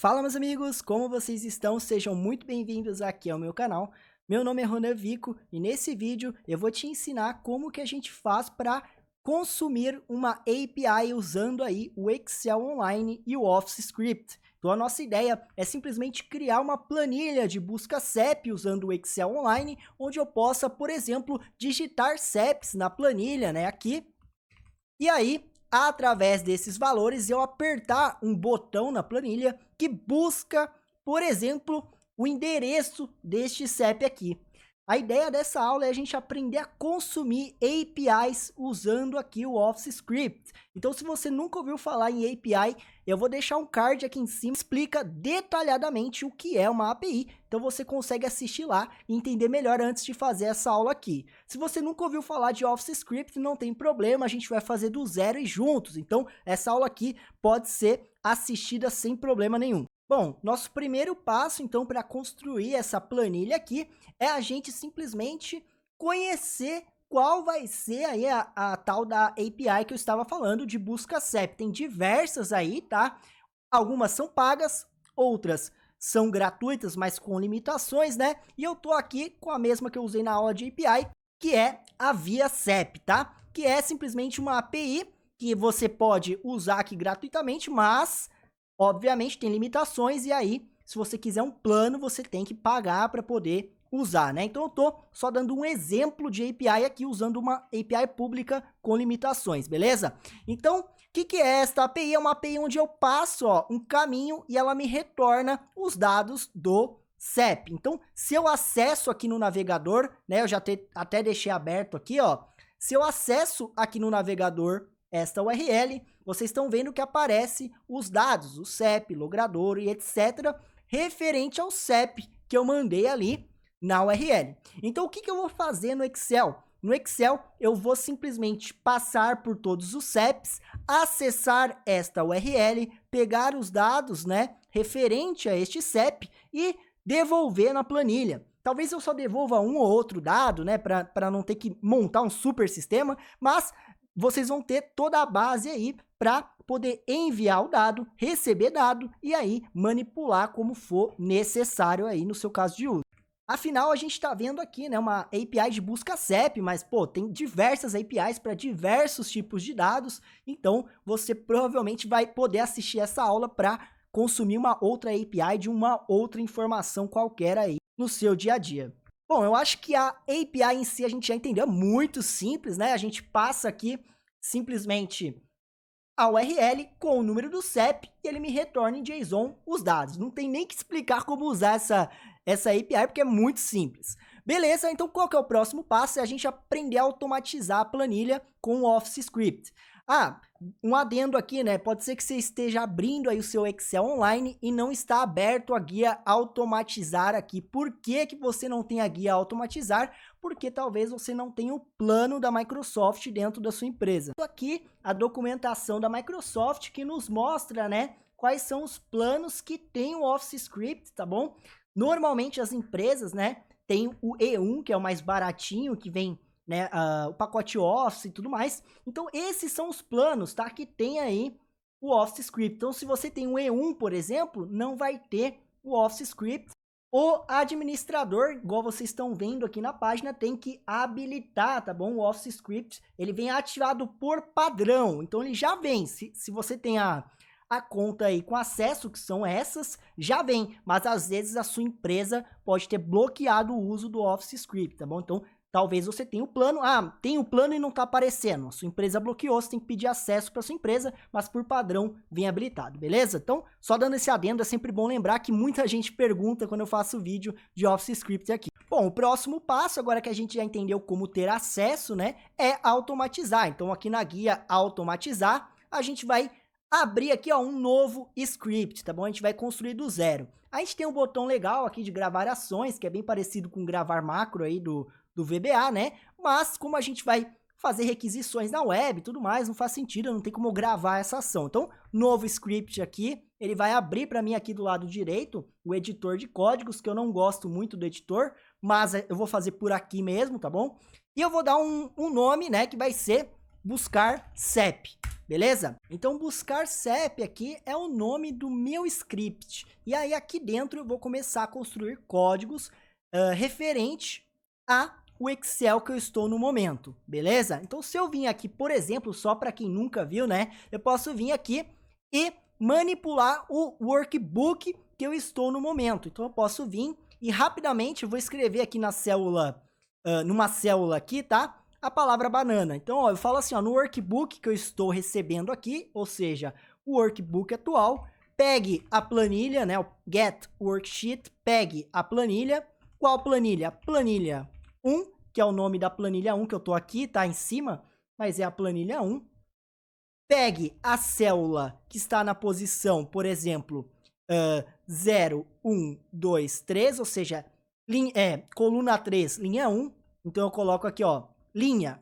Fala, meus amigos, como vocês estão? Sejam muito bem-vindos aqui ao meu canal. Meu nome é Ronan Vico e nesse vídeo eu vou te ensinar como que a gente faz para consumir uma API usando aí o Excel Online e o Office Script. Então a nossa ideia é simplesmente criar uma planilha de busca CEP usando o Excel Online, onde eu possa, por exemplo, digitar CEPs na planilha, né, aqui. E aí, através desses valores, eu apertar um botão na planilha que busca, por exemplo, o endereço deste CEP aqui. A ideia dessa aula é a gente aprender a consumir APIs usando aqui o Office Script. Então, se você nunca ouviu falar em API, eu vou deixar um card aqui em cima que explica detalhadamente o que é uma API. Então, você consegue assistir lá e entender melhor antes de fazer essa aula aqui. Se você nunca ouviu falar de Office Script, não tem problema, a gente vai fazer do zero e juntos. Então, essa aula aqui pode ser assistida sem problema nenhum. Bom, nosso primeiro passo, então, para construir essa planilha aqui, é a gente simplesmente conhecer qual vai ser aí a tal da API que eu estava falando de busca CEP. Tem diversas aí, tá? Algumas são pagas, outras são gratuitas, mas com limitações, né? E eu tô aqui com a mesma que eu usei na aula de API, que é a Via CEP, tá? Que é simplesmente uma API que você pode usar aqui gratuitamente, mas obviamente tem limitações e aí, se você quiser um plano, você tem que pagar para poder usar, né? Então eu tô só dando um exemplo de API aqui usando uma API pública com limitações, beleza? Então, o que é esta API? É uma API onde eu passo, ó, um caminho e ela me retorna os dados do CEP. Então, se eu acesso aqui no navegador, né, eu já até deixei aberto aqui, ó, se eu acesso aqui no navegador esta URL, vocês estão vendo que aparece os dados, o CEP, logrador e etc, referente ao CEP que eu mandei ali na URL. Então, o que eu vou fazer no Excel? No Excel, eu vou simplesmente passar por todos os CEPs, acessar esta URL, pegar os dados, né, referente a este CEP e devolver na planilha. Talvez eu só devolva um ou outro dado, né, para não ter que montar um super sistema, mas vocês vão ter toda a base aí para poder enviar o dado, receber dado e aí manipular como for necessário aí no seu caso de uso. Afinal, a gente está vendo aqui, né, uma API de busca CEP, mas, pô, tem diversas APIs para diversos tipos de dados, então você provavelmente vai poder assistir essa aula para consumir uma outra API de uma outra informação qualquer aí no seu dia a dia. Bom, eu acho que a API em si a gente já entendeu, é muito simples, né? A gente passa aqui simplesmente a URL com o número do CEP e ele me retorna em JSON os dados. Não tem nem que explicar como usar essa API, porque é muito simples. Beleza, então qual que é o próximo passo? É a gente aprender a automatizar a planilha com o Office Script. Ah, um adendo aqui, né? Pode ser que você esteja abrindo aí o seu Excel online e não está aberto a guia automatizar aqui. Por que que você não tem a guia automatizar? Porque talvez você não tenha o plano da Microsoft dentro da sua empresa. Aqui a documentação da Microsoft que nos mostra, né, quais são os planos que tem o Office Script, tá bom? Normalmente as empresas, né, tem o E1, que é o mais baratinho, que vem, né, o pacote Office e tudo mais. Então esses são os planos, tá, que tem aí o Office Script. Então se você tem um E1, por exemplo, não vai ter o Office Script. O administrador, igual vocês estão vendo aqui na página, tem que habilitar, tá bom? O Office Script, ele vem ativado por padrão. Então ele já vem, se você tem a conta aí com acesso, que são essas, já vem. Mas às vezes a sua empresa pode ter bloqueado o uso do Office Script, tá bom? Então talvez você tenha o plano, tem o plano e não está aparecendo. A sua empresa bloqueou, você tem que pedir acesso para sua empresa, mas por padrão vem habilitado, beleza? Então, só dando esse adendo, é sempre bom lembrar que muita gente pergunta quando eu faço vídeo de Office Script aqui. Bom, o próximo passo, agora que a gente já entendeu como ter acesso, né, é automatizar. Então, aqui na guia automatizar, a gente vai abrir aqui, ó, um novo script, tá bom? A gente vai construir do zero. A gente tem um botão legal aqui de gravar ações, que é bem parecido com gravar macro aí do VBA, né? Mas como a gente vai fazer requisições na web e tudo mais, não faz sentido, não tem como gravar essa ação. Então, novo script aqui, ele vai abrir para mim aqui do lado direito o editor de códigos, que eu não gosto muito do editor, mas eu vou fazer por aqui mesmo, tá bom? E eu vou dar um nome, né, que vai ser buscar CEP, beleza? Então buscar CEP aqui é o nome do meu script. E aí aqui dentro eu vou começar a construir códigos referente ao Excel que eu estou no momento, beleza? Então se eu vim aqui, por exemplo, só para quem nunca viu, né? Eu posso vir aqui e manipular o workbook que eu estou no momento. Então eu posso vir e rapidamente eu vou escrever aqui na célula, numa célula aqui, tá? A palavra banana. Então, ó, eu falo assim, ó, no workbook que eu estou recebendo aqui, ou seja, o workbook atual, pegue a planilha, né? O get worksheet, pegue a planilha. Qual planilha? Planilha 1, que é o nome da planilha 1 que eu tô aqui, tá em cima, mas é a planilha 1. Pegue a célula que está na posição, por exemplo, 0, 1, 2, 3, ou seja, coluna 3, linha 1. Então eu coloco aqui, ó, linha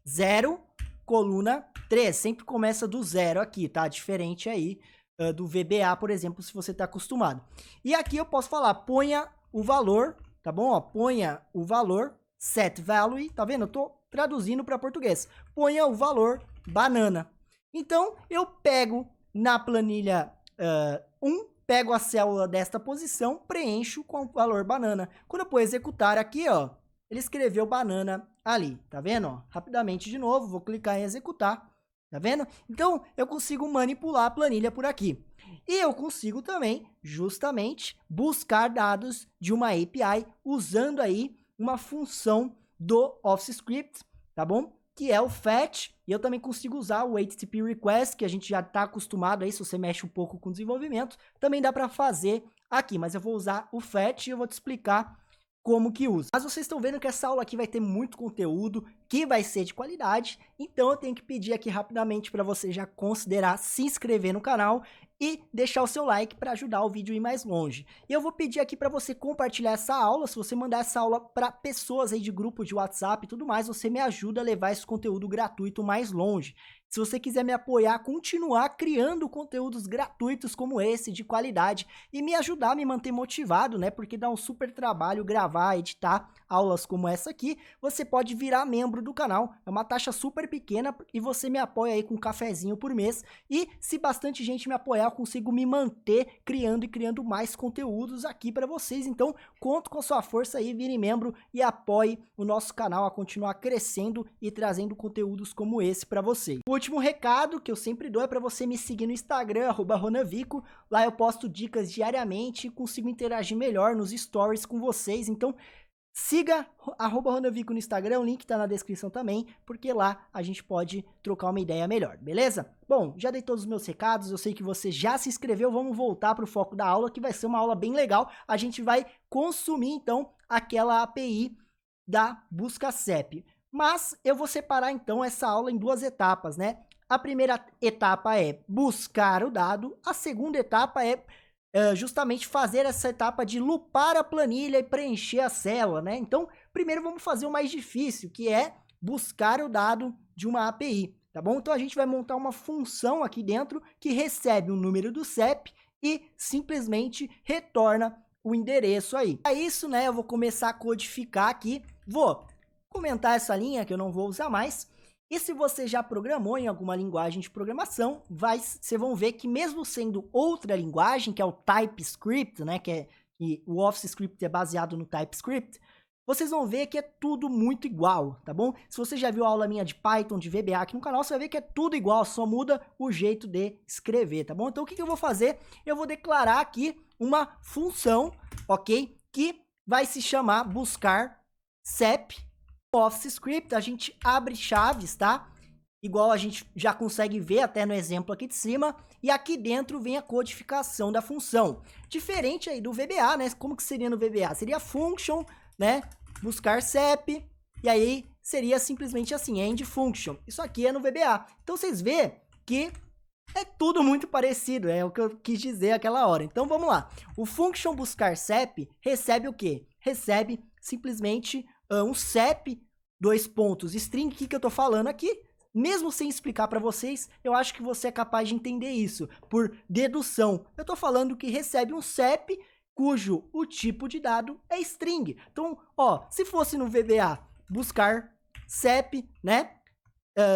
0, coluna 3. Sempre começa do 0 aqui, tá? Diferente aí do VBA, por exemplo, se você tá acostumado. E aqui eu posso falar, ponha o valor, tá bom? Ó, ponha o valor, set value, tá vendo? Eu tô traduzindo para português. Ponha o valor banana. Então, eu pego na planilha 1, pego a célula desta posição, preencho com o valor banana. Quando eu for executar aqui, ó, ele escreveu banana ali, tá vendo? Ó, rapidamente de novo, vou clicar em executar, tá vendo? Então, eu consigo manipular a planilha por aqui. E eu consigo também, justamente, buscar dados de uma API usando aí uma função do OfficeScript, tá bom? Que é o fetch, e eu também consigo usar o HTTP request, que a gente já está acostumado aí, se você mexe um pouco com desenvolvimento, também dá para fazer aqui, mas eu vou usar o fetch e eu vou te explicar como que usa. Mas vocês estão vendo que essa aula aqui vai ter muito conteúdo, que vai ser de qualidade, então eu tenho que pedir aqui rapidamente para você já considerar se inscrever no canal e deixar o seu like para ajudar o vídeo a ir mais longe. E eu vou pedir aqui para você compartilhar essa aula, se você mandar essa aula para pessoas aí de grupo de WhatsApp e tudo mais, você me ajuda a levar esse conteúdo gratuito mais longe. Se você quiser me apoiar, continuar criando conteúdos gratuitos como esse, de qualidade, e me ajudar a me manter motivado, né? Porque dá um super trabalho gravar, editar aulas como essa aqui, você pode virar membro do canal. É uma taxa super pequena e você me apoia aí com um cafezinho por mês. E se bastante gente me apoiar, eu consigo me manter criando mais conteúdos aqui para vocês. Então, conto com a sua força aí, vire membro e apoie o nosso canal a continuar crescendo e trazendo conteúdos como esse para vocês. O último recado que eu sempre dou é para você me seguir no Instagram, @ronavico. Lá eu posto dicas diariamente e consigo interagir melhor nos stories com vocês. Então, siga @ronavico no Instagram, o link tá na descrição também, porque lá a gente pode trocar uma ideia melhor, beleza? Bom, já dei todos os meus recados, eu sei que você já se inscreveu, vamos voltar para o foco da aula, que vai ser uma aula bem legal. A gente vai consumir, então, aquela API da busca CEP. Mas eu vou separar, então, essa aula em duas etapas, né? A primeira etapa é buscar o dado, a segunda etapa é justamente fazer essa etapa de lupar a planilha e preencher a célula, né? Então, primeiro vamos fazer o mais difícil, que é buscar o dado de uma API, tá bom? Então, a gente vai montar uma função aqui dentro que recebe o número do CEP e simplesmente retorna o endereço aí. Para isso, né, eu vou começar a codificar aqui, vou comentar essa linha que eu não vou usar mais. E se você já programou em alguma linguagem de programação, vocês vão ver que mesmo sendo outra linguagem, que é o TypeScript, né, que o OfficeScript é baseado no TypeScript, vocês vão ver que é tudo muito igual, tá bom? Se você já viu a aula minha de Python, de VBA aqui no canal, você vai ver que é tudo igual, só muda o jeito de escrever, tá bom? Então o que eu vou fazer? Eu vou declarar aqui uma função, ok? Que vai se chamar buscar CEP. OfficeScript, a gente abre chaves, tá? Igual a gente já consegue ver até no exemplo aqui de cima. E aqui dentro vem a codificação da função. Diferente aí do VBA, né? Como que seria no VBA? Seria function, né? Buscar CEP. E aí seria simplesmente assim, end function. Isso aqui é no VBA. Então vocês vê que é tudo muito parecido. É o que eu quis dizer aquela hora. Então vamos lá. O function buscar CEP recebe o quê? Recebe simplesmente um CEP, string, que eu tô falando aqui, mesmo sem explicar para vocês, eu acho que você é capaz de entender isso, por dedução. Eu tô falando que recebe um CEP, cujo o tipo de dado é string. Então, ó, se fosse no VBA, buscar CEP, né,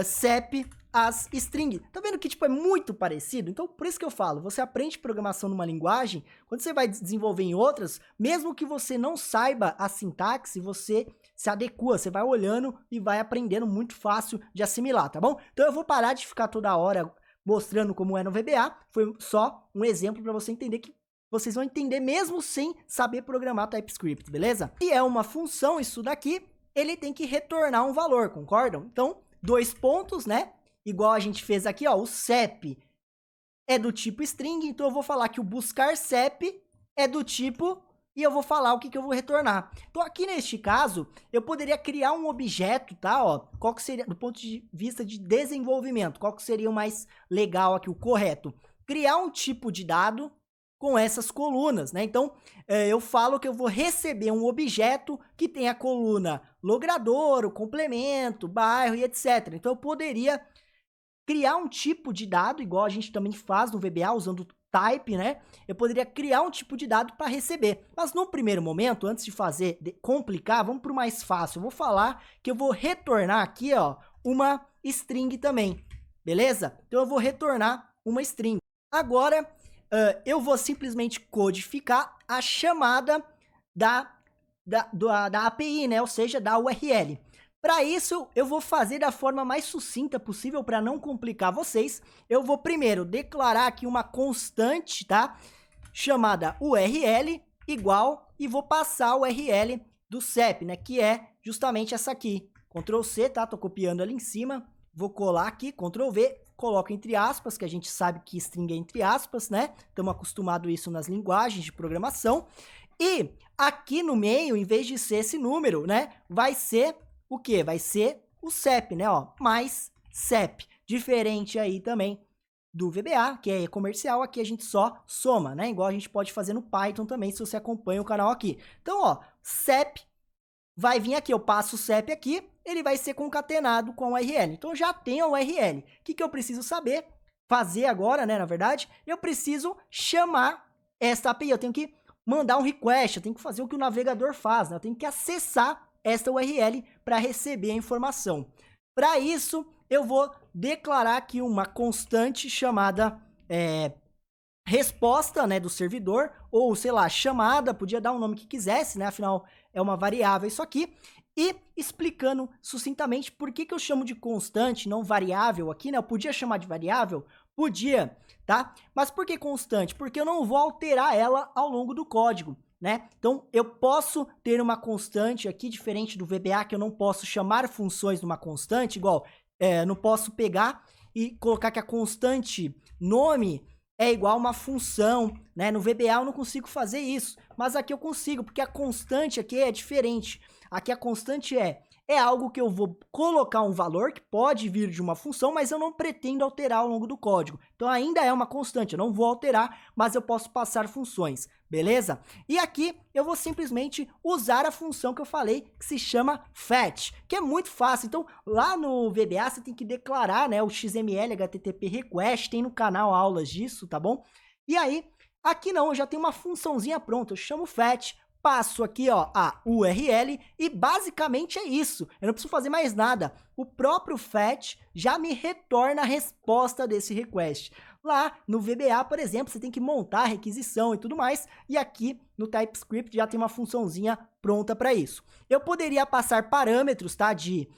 CEP as string. Tá vendo que, tipo, é muito parecido? Então, por isso que eu falo, você aprende programação numa linguagem, quando você vai desenvolver em outras, mesmo que você não saiba a sintaxe, você se adequa, você vai olhando e vai aprendendo muito fácil de assimilar, tá bom? Então, eu vou parar de ficar toda hora mostrando como é no VBA, foi só um exemplo para você entender que vocês vão entender mesmo sem saber programar TypeScript, beleza? E é uma função, isso daqui, ele tem que retornar um valor, concordam? Então, 2 pontos, né? Igual a gente fez aqui, ó, o CEP é do tipo string, então eu vou falar que o buscar CEP é do tipo, e eu vou falar o que eu vou retornar. Então aqui neste caso, eu poderia criar um objeto, tá, ó, qual que seria, do ponto de vista de desenvolvimento, qual que seria o mais legal aqui, o correto? Criar um tipo de dado com essas colunas, né? Então, eu falo que eu vou receber um objeto que tem a coluna logrador, o complemento, bairro e etc. Então, eu poderia criar um tipo de dado, igual a gente também faz no VBA, usando type, né? Eu poderia criar um tipo de dado para receber. Mas no primeiro momento, antes de complicar, vamos para o mais fácil. Eu vou falar que eu vou retornar aqui, ó, uma string também, beleza? Então, eu vou retornar uma string. Agora, eu vou simplesmente codificar a chamada da API, né? Ou seja, da URL. Para isso, eu vou fazer da forma mais sucinta possível para não complicar vocês. Eu vou primeiro declarar aqui uma constante, tá? Chamada URL igual e vou passar a URL do CEP, né? Que é justamente essa aqui. Ctrl C, tá? Tô copiando ali em cima. Vou colar aqui, Ctrl V, coloco entre aspas, que a gente sabe que string é entre aspas, né? Estamos acostumados a isso nas linguagens de programação. E aqui no meio, em vez de ser esse número, né? Vai ser o quê? Vai ser o CEP, né? Ó, mais CEP. Diferente aí também do VBA, que é comercial, aqui a gente só soma, né? Igual a gente pode fazer no Python também, se você acompanha o canal aqui. Então, ó, CEP vai vir aqui, eu passo o CEP aqui, ele vai ser concatenado com a URL. Então, já tem a URL. O que eu preciso saber? Fazer agora, né, na verdade, eu preciso chamar esta API. Eu tenho que mandar um request, eu tenho que fazer o que o navegador faz, né? Eu tenho que acessar esta URL para receber a informação. Para isso, eu vou declarar aqui uma constante chamada resposta, né, do servidor, ou sei lá, chamada, podia dar um nome que quisesse, né, afinal é uma variável isso aqui, e explicando sucintamente por que eu chamo de constante, não variável aqui, né, eu podia chamar de variável? Podia, tá? Mas por que constante? Porque eu não vou alterar ela ao longo do código, né? Então, eu posso ter uma constante aqui, diferente do VBA, que eu não posso chamar funções numa constante, igual, não posso pegar e colocar que a constante nome é igual a uma função, né? No VBA eu não consigo fazer isso, mas aqui eu consigo, porque a constante aqui é diferente. Aqui a constante é algo que eu vou colocar um valor que pode vir de uma função, mas eu não pretendo alterar ao longo do código. Então ainda é uma constante, eu não vou alterar, mas eu posso passar funções, beleza? E aqui eu vou simplesmente usar a função que eu falei, que se chama fetch, que é muito fácil. Então lá no VBA você tem que declarar, né, o XML, HTTP request, tem no canal aulas disso, tá bom? E aí, aqui não, eu já tenho uma funçãozinha pronta, eu chamo fetch, passo aqui, ó, a URL e basicamente é isso. Eu não preciso fazer mais nada. O próprio fetch já me retorna a resposta desse request. Lá no VBA, por exemplo, você tem que montar a requisição e tudo mais. E aqui no TypeScript já tem uma funçãozinha pronta para isso. Eu poderia passar parâmetros, tá, de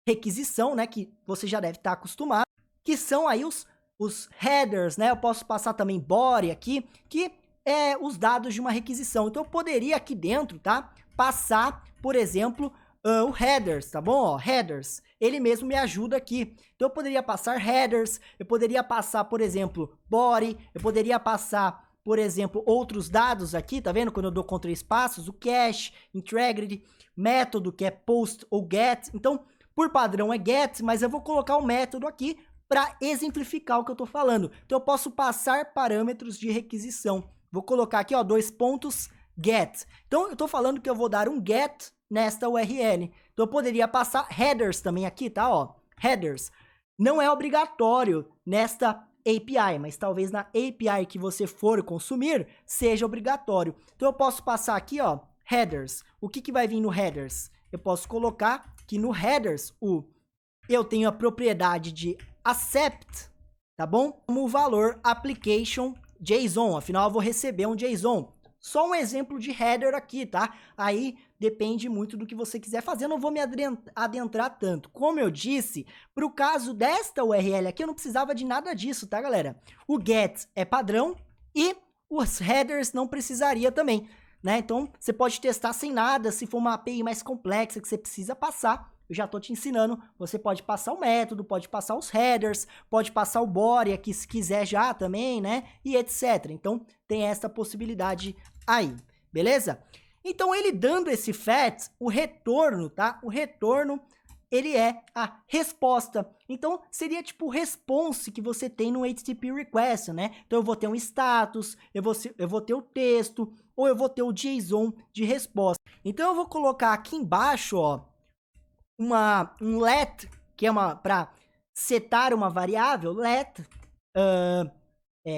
requisição, né, que você já deve estar acostumado, que são aí os headers, né? Eu posso passar também body aqui, que é os dados de uma requisição. Então, eu poderia aqui dentro, tá? Passar, por exemplo, o headers, tá bom? Ó, headers. Ele mesmo me ajuda aqui. Então, eu poderia passar headers, eu poderia passar, por exemplo, body, eu poderia passar, por exemplo, outros dados aqui, tá vendo? Quando eu dou com 3 espaços, o cache, integrity, método, que é post ou get. Então, por padrão é get, mas eu vou colocar um método aqui para exemplificar o que eu estou falando. Então, eu posso passar parâmetros de requisição. Vou colocar aqui, ó, 2 pontos, get. Então, eu estou falando que eu vou dar um get nesta URL. Então, eu poderia passar headers também aqui, tá? Ó, headers. Não é obrigatório nesta API, mas talvez na API que você for consumir, seja obrigatório. Então, eu posso passar aqui, ó, headers. O que vai vir no headers? eu posso colocar que no headers eu tenho a propriedade de accept, tá bom? Como valor application JSON, afinal eu vou receber um JSON. Só um exemplo de header aqui, tá? Aí depende muito do que você quiser fazer, eu não vou me adentrar tanto. Como eu disse, para o caso desta URL aqui, eu não precisava de nada disso, tá, galera? O get é padrão e os headers não precisaria também, né? Então, você pode testar sem nada, se for uma API mais complexa que você precisa passar, eu já tô te ensinando, você pode passar o método, pode passar os headers, pode passar o body aqui se quiser já também, né? E etc. Então, tem essa possibilidade aí, beleza? Então, ele dando esse fetch, o retorno, tá? O retorno, ele é a resposta. Então, seria tipo o response que você tem no HTTP request, né? Então, eu vou ter um status, eu vou ter o texto, ou eu vou ter o JSON de resposta. Então, eu vou colocar aqui embaixo, ó, um let, que é para setar uma variável, let,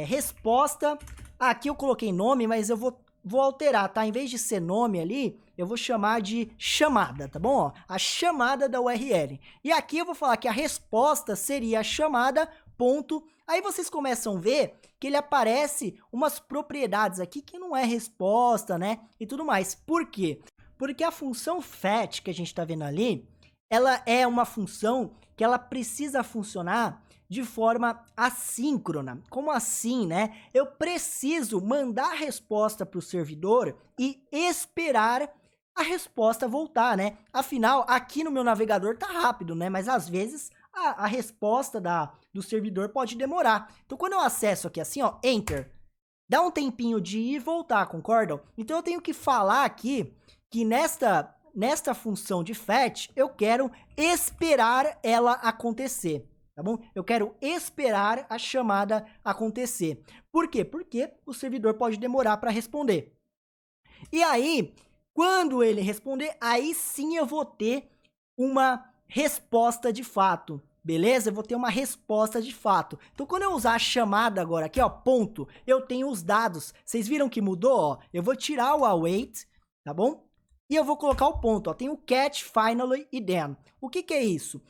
resposta. Aqui eu coloquei nome, mas eu vou alterar, tá? Em vez de ser nome ali, eu vou chamar de chamada, tá bom? Ó, a chamada da URL. E aqui eu vou falar que a resposta seria a chamada, ponto. Aí vocês começam a ver que ele aparece umas propriedades aqui que não é resposta, né? E tudo mais. Por quê? Porque a função fetch que a gente tá vendo ali, ela é uma função que ela precisa funcionar de forma assíncrona. Como assim, né? Eu preciso mandar a resposta para o servidor e esperar a resposta voltar, né? Afinal, aqui no meu navegador tá rápido, né? Mas às vezes a resposta do servidor pode demorar. Então, quando eu acesso aqui assim, ó, enter, dá um tempinho de ir e voltar, concordam? Então, eu tenho que falar aqui que nesta função de fetch, eu quero esperar ela acontecer, tá bom? Eu quero esperar a chamada acontecer. Por quê? Porque o servidor pode demorar para responder. E aí, quando ele responder, aí sim eu vou ter uma resposta de fato, beleza? Eu vou ter uma resposta de fato. Então, quando eu usar a chamada agora aqui, ó, ponto, eu tenho os dados. Vocês viram que mudou, ó? Eu vou tirar o await, tá bom? E eu vou colocar o ponto, ó, tem o catch, finally e then. O que que é isso?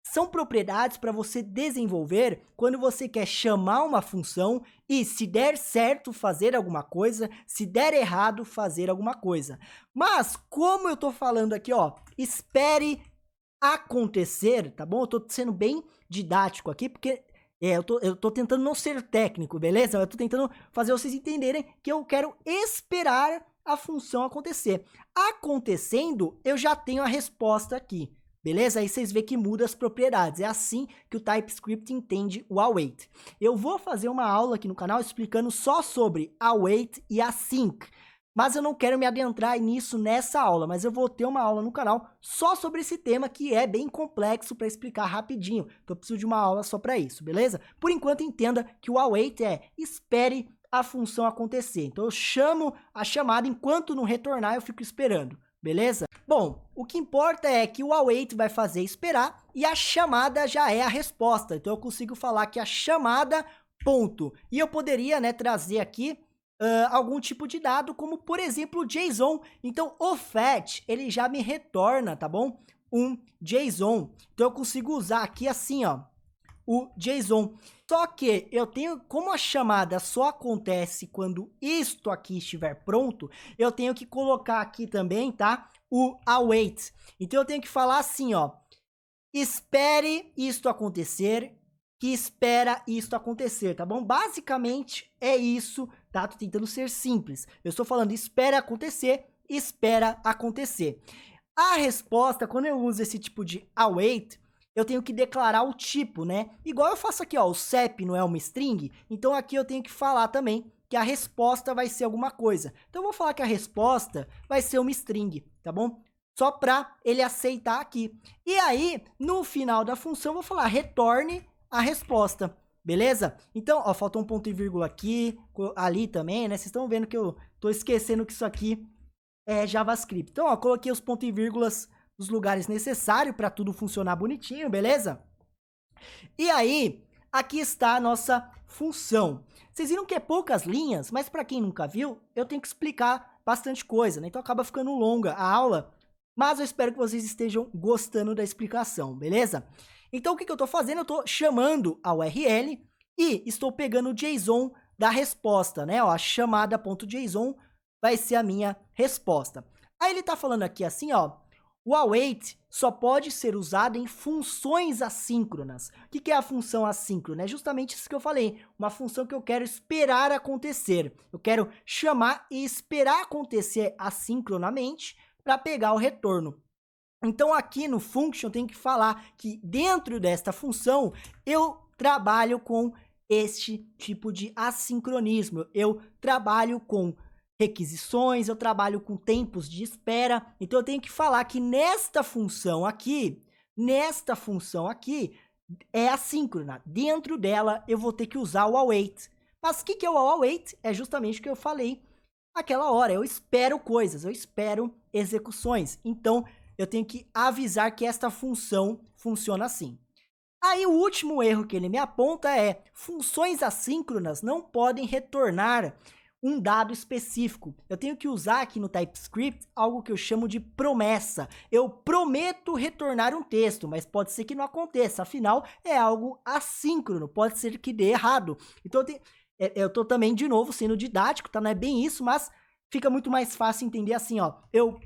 São propriedades para você desenvolver quando você quer chamar uma função e, se der certo, fazer alguma coisa, se der errado, fazer alguma coisa. Mas, como eu tô falando aqui, ó, espere acontecer, tá bom? Eu tô sendo bem didático aqui, porque eu tô tentando não ser técnico, beleza? Eu tô tentando fazer vocês entenderem que eu quero esperar a função acontecer. Acontecendo, eu já tenho a resposta aqui, beleza? Aí vocês veem que muda as propriedades. É assim que o TypeScript entende o await. Eu vou fazer uma aula aqui no canal explicando só sobre await e async, mas eu não quero me adentrar nisso nessa aula, mas eu vou ter uma aula no canal só sobre esse tema que é bem complexo para explicar rapidinho. Então eu preciso de uma aula só para isso, beleza? Por enquanto entenda que o await é espere a função acontecer. Então eu chamo a chamada, enquanto não retornar eu fico esperando, beleza? Bom, o que importa é que o await vai fazer esperar e a chamada já é a resposta. Então eu consigo falar que a chamada, ponto. E eu poderia, né, trazer aqui algum tipo de dado, como por exemplo o JSON. Então o fetch, ele já me retorna, tá bom? Um JSON. Então eu consigo usar aqui assim, ó, o JSON. Só que eu tenho, como a chamada só acontece quando isto aqui estiver pronto, eu tenho que colocar aqui também, tá? O await. Então eu tenho que falar assim, ó, espere isto acontecer, que espera isto acontecer, tá bom? Basicamente é isso, tá? Tô tentando ser simples. Eu estou falando espera acontecer, espera acontecer. A resposta, quando eu uso esse tipo de await, eu tenho que declarar o tipo, né? Igual eu faço aqui, ó, o CEP não é uma string, então aqui eu tenho que falar também que a resposta vai ser alguma coisa. Então eu vou falar que a resposta vai ser uma string, tá bom? Só para ele aceitar aqui. E aí, no final da função, eu vou falar retorne a resposta, beleza? Então, ó, faltou um ponto e vírgula aqui, ali também, né? Vocês estão vendo que eu tô esquecendo que isso aqui é JavaScript. Então, ó, coloquei os pontos e vírgulas nos lugares necessários para tudo funcionar bonitinho, beleza? E aí, aqui está a nossa função. Vocês viram que é poucas linhas, mas para quem nunca viu, eu tenho que explicar bastante coisa, né? Então acaba ficando longa a aula, mas eu espero que vocês estejam gostando da explicação, beleza? Então, o que eu estou fazendo? Eu estou chamando a URL e estou pegando o JSON da resposta, né? Ó, a chamada.json vai ser a minha resposta. Aí ele está falando aqui assim, ó, o await só pode ser usado em funções assíncronas. O que é a função assíncrona? É justamente isso que eu falei, uma função que eu quero esperar acontecer. Eu quero chamar e esperar acontecer assincronamente para pegar o retorno. Então, aqui no function, eu tenho que falar que dentro desta função, eu trabalho com este tipo de assincronismo. Eu trabalho com requisições, eu trabalho com tempos de espera. Então, eu tenho que falar que nesta função aqui, é assíncrona. Dentro dela, eu vou ter que usar o await. Mas o que é o await? É justamente o que eu falei naquela hora. Eu espero coisas, eu espero execuções. Então, eu tenho que avisar que esta função funciona assim. Aí, o último erro que ele me aponta é: funções assíncronas não podem retornar um dado específico. Eu tenho que usar aqui no TypeScript algo que eu chamo de promessa. Eu prometo retornar um texto, mas pode ser que não aconteça. Afinal, é algo assíncrono. Pode ser que dê errado. Então, eu tô também, de novo, sendo didático, tá? Não é bem isso, mas fica muito mais fácil entender assim, ó. Eu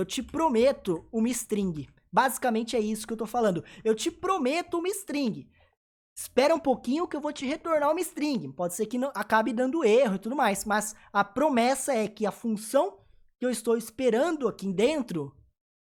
te prometo uma string. Basicamente é isso que eu tô falando. Eu te prometo uma string. Espera um pouquinho que eu vou te retornar uma string. Pode ser que não acabe dando erro e tudo mais, mas a promessa é que a função que eu estou esperando aqui dentro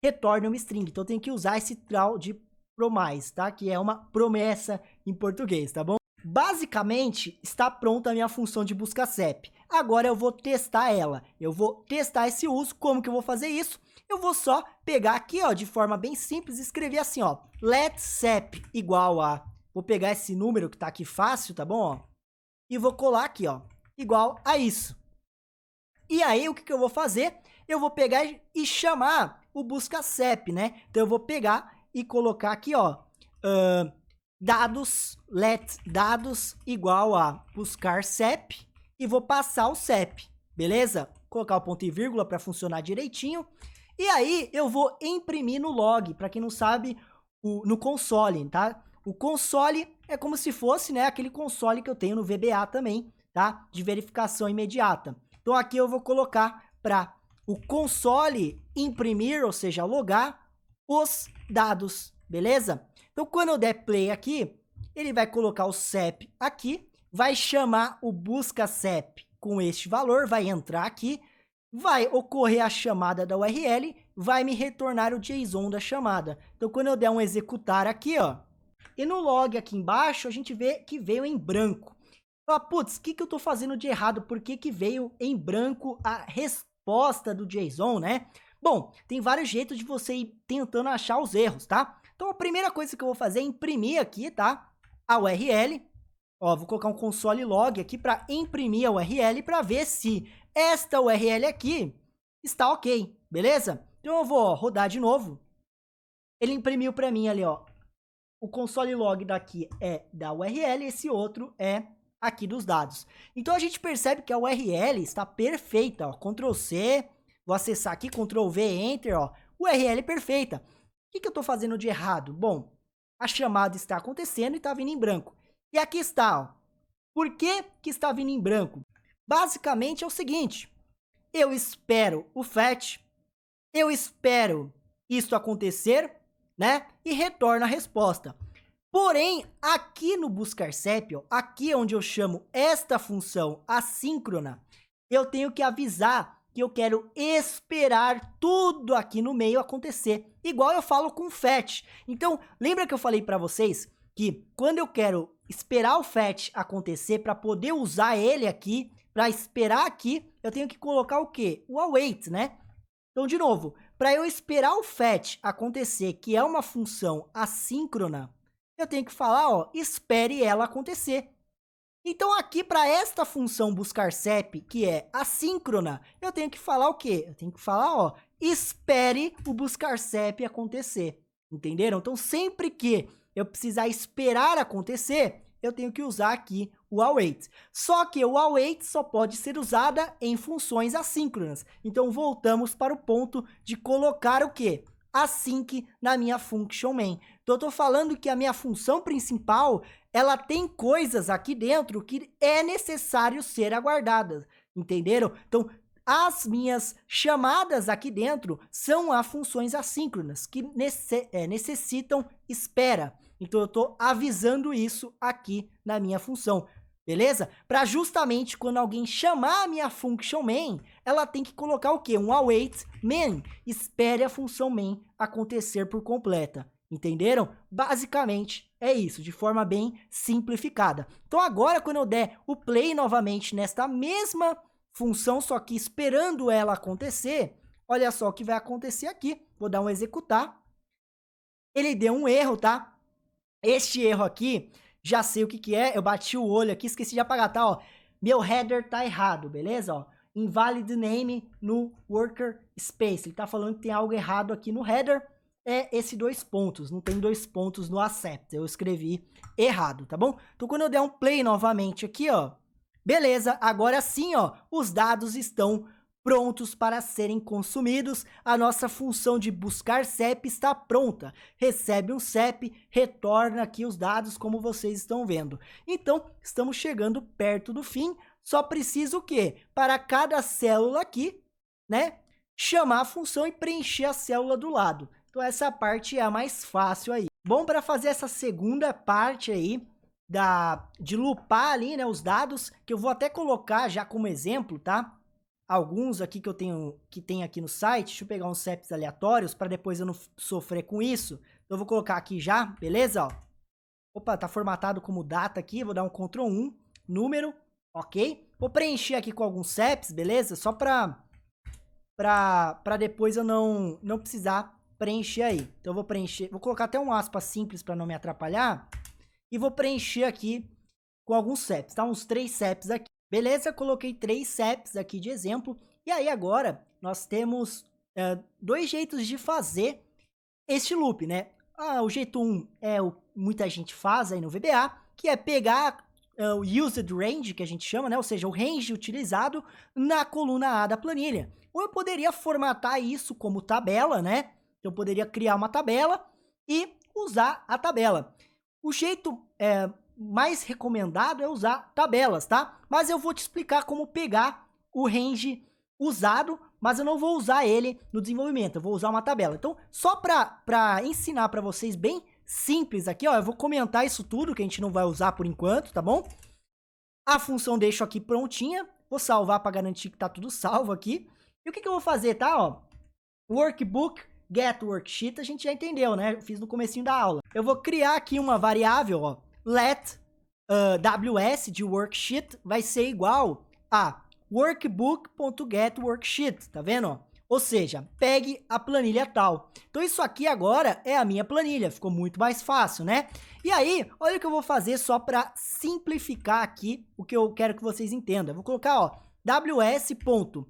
retorne uma string. Então eu tenho que usar esse tal de promise, tá? Que é uma promessa em português, tá bom? Basicamente, está pronta a minha função de busca CEP. Agora eu vou testar ela. Eu vou testar esse uso. Como que eu vou fazer isso? Eu vou só pegar aqui, ó, de forma bem simples, e escrever assim, ó, let CEP igual a... Vou pegar esse número que tá aqui fácil, tá bom? Ó, e vou colar aqui, ó, igual a isso. E aí, o que eu vou fazer? Eu vou pegar e chamar o busca CEP, né? Então, eu vou pegar e colocar aqui, ó, dados, let dados igual a buscar CEP e vou passar o CEP, beleza? Colocar o ponto e vírgula para funcionar direitinho. E aí, eu vou imprimir no log, para quem não sabe, no console, tá? O console é como se fosse, né, aquele console que eu tenho no VBA também, tá? De verificação imediata. Então, aqui eu vou colocar para o console imprimir, ou seja, logar os dados, beleza? Então, quando eu der play aqui, ele vai colocar o CEP aqui, vai chamar o busca CEP com este valor, vai entrar aqui, vai ocorrer a chamada da URL, vai me retornar o JSON da chamada. Então, quando eu der um executar aqui, ó, e no log aqui embaixo, a gente vê que veio em branco. Ah, putz, o que eu tô fazendo de errado? Por que veio em branco a resposta do JSON, né? Bom, tem vários jeitos de você ir tentando achar os erros, tá? Então, a primeira coisa que eu vou fazer é imprimir aqui, tá? A URL. Ó, vou colocar um console log aqui para imprimir a URL para ver se esta URL aqui está ok, beleza? Então, eu vou rodar de novo. Ele imprimiu para mim ali, ó. O console log daqui é da URL, esse outro é aqui dos dados. Então, a gente percebe que a URL está perfeita, ó. Ctrl C, vou acessar aqui, Ctrl V, Enter, ó. URL perfeita. O que eu estou fazendo de errado? Bom, a chamada está acontecendo e está vindo em branco. E aqui está, ó. Por que está vindo em branco? Basicamente é o seguinte, eu espero o fetch, eu espero isso acontecer, né? E retorna a resposta. Porém, aqui no buscar CEP, ó, aqui onde eu chamo esta função assíncrona, eu tenho que avisar que eu quero esperar tudo aqui no meio acontecer. Igual eu falo com o fetch. Então, lembra que eu falei para vocês que quando eu quero esperar o fetch acontecer para poder usar ele aqui, para esperar aqui, eu tenho que colocar o quê? O await, né? Então, de novo, para eu esperar o fetch acontecer, que é uma função assíncrona, eu tenho que falar, ó, espere ela acontecer. Então, aqui, para esta função buscar CEP, que é assíncrona, eu tenho que falar o quê? Eu tenho que falar, ó, espere o buscar CEP acontecer. Entenderam? Então, sempre que eu precisar esperar acontecer, eu tenho que usar aqui o await. Só que o await só pode ser usada em funções assíncronas. Então, voltamos para o ponto de colocar o quê? Async na minha function main. Então, eu estou falando que a minha função principal, ela tem coisas aqui dentro que é necessário ser aguardadas. Entenderam? Então, as minhas chamadas aqui dentro são as funções assíncronas, que necessitam espera. Então, eu estou avisando isso aqui na minha função, beleza? Para justamente quando alguém chamar a minha function main, ela tem que colocar o quê? Um await main. Espere a função main acontecer por completa. Entenderam? Basicamente é isso, de forma bem simplificada. Então, agora, quando eu der o play novamente nesta mesma função, só que esperando ela acontecer, olha só o que vai acontecer aqui. Vou dar um executar. Ele deu um erro, tá? Este erro aqui, já sei o que que é. Eu bati o olho aqui, esqueci de apagar, tá? Ó, meu header tá errado, beleza? Ó, invalid name no worker space. Ele tá falando que tem algo errado aqui no header. É esse 2 pontos, não tem 2 pontos no accept. Eu escrevi errado, tá bom? Então, quando eu der um play novamente aqui, ó, beleza, agora sim, ó, os dados estão prontos para serem consumidos. A nossa função de buscar CEP está pronta. Recebe um CEP, retorna aqui os dados, como vocês estão vendo. Então, estamos chegando perto do fim. Só preciso o quê? Para cada célula aqui, né, chamar a função e preencher a célula do lado. Então, essa parte é a mais fácil aí. Bom, para fazer essa segunda parte aí, de loopar ali, né, os dados, que eu vou até colocar já como exemplo, tá? Alguns aqui que eu tenho, que tem aqui no site. Deixa eu pegar uns CEPs aleatórios para depois eu não sofrer com isso. Então, eu vou colocar aqui já, beleza? Ó. Opa, tá formatado como data aqui, vou dar um Ctrl 1, número, ok? Vou preencher aqui com alguns CEPs, beleza? Só para depois eu não precisar preencher aí. Então, eu vou preencher, vou colocar até um aspas simples para não me atrapalhar. E vou preencher aqui com alguns CEPs, tá? Uns 3 CEPs aqui. Beleza, coloquei 3 CEPs aqui de exemplo. E aí agora nós temos 2 jeitos de fazer este loop, né? O jeito 1 é o que muita gente faz aí no VBA, que é pegar o used range, que a gente chama, né? Ou seja, o range utilizado na coluna A da planilha. Ou eu poderia formatar isso como tabela, né? Eu poderia criar uma tabela e usar a tabela. O jeito mais recomendado é usar tabelas, tá? Mas eu vou te explicar como pegar o range usado, mas eu não vou usar ele no desenvolvimento, eu vou usar uma tabela. Então, só para ensinar para vocês bem simples aqui, ó, eu vou comentar isso tudo que a gente não vai usar por enquanto, tá bom? A função deixo aqui prontinha, vou salvar para garantir que tá tudo salvo aqui. E o que eu vou fazer, tá? Ó, workbook get worksheet, a gente já entendeu, né? Eu fiz no comecinho da aula. Eu vou criar aqui uma variável, ó, let ws de worksheet vai ser igual a workbook.getWorksheet, tá vendo? Ó? Ou seja, pegue a planilha tal. Então isso aqui agora é a minha planilha, ficou muito mais fácil, né? E aí, olha o que eu vou fazer só para simplificar aqui o que eu quero que vocês entendam. Eu vou colocar, ó, ws.pegue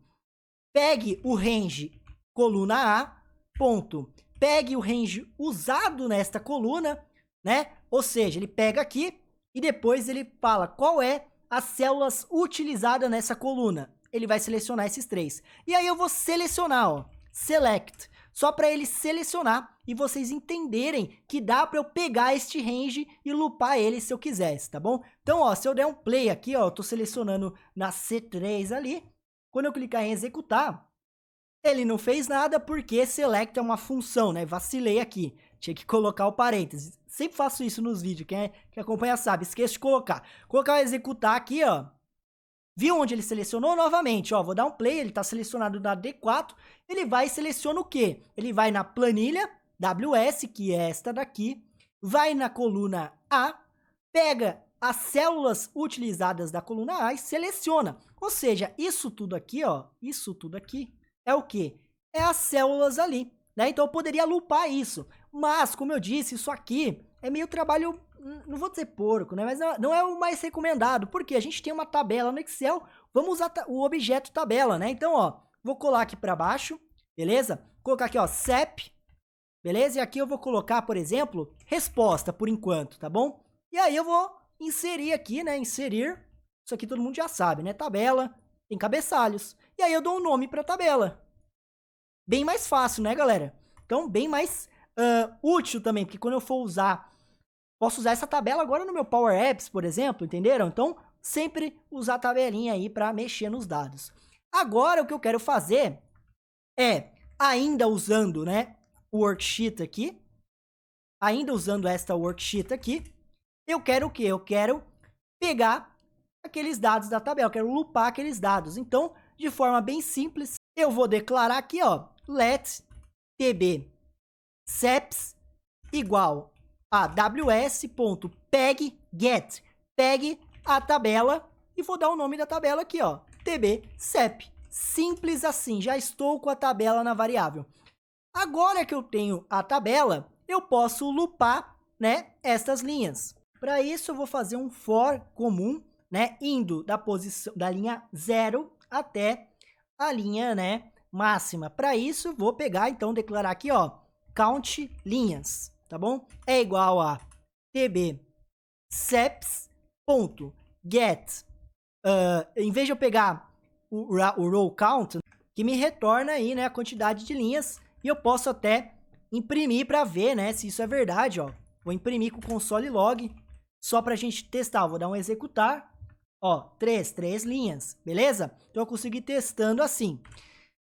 o range coluna A, ponto, pegue o range usado nesta coluna, né? Ou seja, ele pega aqui e depois ele fala qual é as células utilizadas nessa coluna. Ele vai selecionar esses 3. E aí eu vou selecionar, ó, select, só para ele selecionar e vocês entenderem que dá para eu pegar este range e loopar ele se eu quisesse, tá bom? Então, ó, se eu der um play aqui, ó, eu tô selecionando na C3 ali. Quando eu clicar em executar, ele não fez nada porque select é uma função, né? Vacilei aqui. Tinha que colocar o parênteses. Sempre faço isso nos vídeos. Quem acompanha sabe. Esqueço de colocar. Colocar o executar aqui, ó. Viu onde ele selecionou? Novamente, ó. Vou dar um play. Ele está selecionado na D4. Ele vai e seleciona o quê? Ele vai na planilha WS, que é esta daqui. Vai na coluna A. Pega as células utilizadas da coluna A e seleciona. Ou seja, isso tudo aqui, ó. Isso tudo aqui é o quê? É as células ali, né? Então eu poderia loopar isso. Mas, como eu disse, isso aqui é meio trabalho, não vou dizer porco, né? Mas não é o mais recomendado, porque a gente tem uma tabela no Excel, vamos usar o objeto tabela, né? Então, ó, vou colar aqui para baixo, beleza? Vou colocar aqui, ó, CEP, beleza? E aqui eu vou colocar, por exemplo, resposta, por enquanto, tá bom? E aí eu vou inserir aqui, né? Inserir, isso aqui todo mundo já sabe, né? Tabela, tem cabeçalhos. E aí eu dou um nome para a tabela. Bem mais fácil, né, galera? Então, bem mais útil também, porque quando eu for usar, posso usar essa tabela agora no meu Power Apps, por exemplo, entenderam? Então, sempre usar a tabelinha aí para mexer nos dados. Agora, o que eu quero fazer é, ainda usando, né, o worksheet aqui, ainda usando esta worksheet aqui, eu quero o quê? Eu quero pegar aqueles dados da tabela, eu quero loopar aqueles dados. Então, de forma bem simples, eu vou declarar aqui, ó, let tb seps igual a ws.peg_get, pegue a tabela e vou dar o nome da tabela aqui, ó, tb sep. Simples assim, já estou com a tabela na variável. Agora que eu tenho a tabela, eu posso loopar, né, estas linhas. Para isso, eu vou fazer um for comum, né, indo da posição da linha 0 até a linha, né, máxima. Para isso, vou pegar, então, declarar aqui, ó, count linhas, tá bom? É igual a tb seps.get, em vez de eu pegar o row count, que me retorna aí, né, a quantidade de linhas, e eu posso até imprimir para ver, né, se isso é verdade, ó. Vou imprimir com o console log, só para a gente testar. Vou dar um executar, ó, três linhas, beleza? Então eu consigo ir testando assim.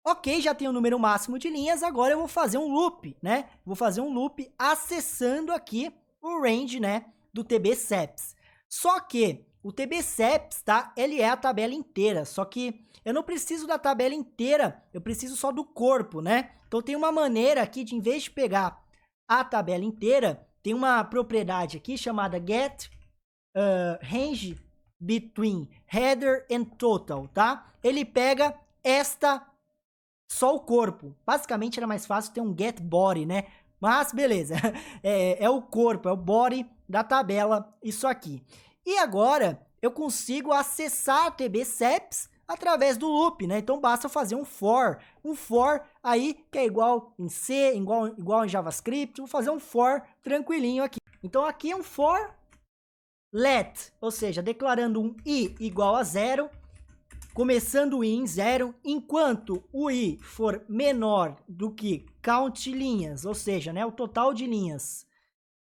Ok, já tenho o número máximo de linhas, agora eu vou fazer um loop, né? Vou fazer um loop acessando aqui o range, né, do tb seps. Só que o tb seps, tá? Ele é a tabela inteira, só que eu não preciso da tabela inteira, eu preciso só do corpo, né? Então tem uma maneira aqui de, em vez de pegar a tabela inteira, tem uma propriedade aqui chamada get range between header and total, tá? Ele pega só o corpo. Basicamente era mais fácil ter um get body, né? Mas beleza, é o corpo, é o body da tabela, isso aqui. E agora eu consigo acessar a tb seps através do loop, né? Então basta fazer um for aí que é igual em C, igual em JavaScript. Vou fazer um for tranquilinho aqui. Então aqui é um for let, ou seja, declarando um i igual a 0, começando o i em 0, enquanto o i for menor do que count linhas, ou seja, né, o total de linhas,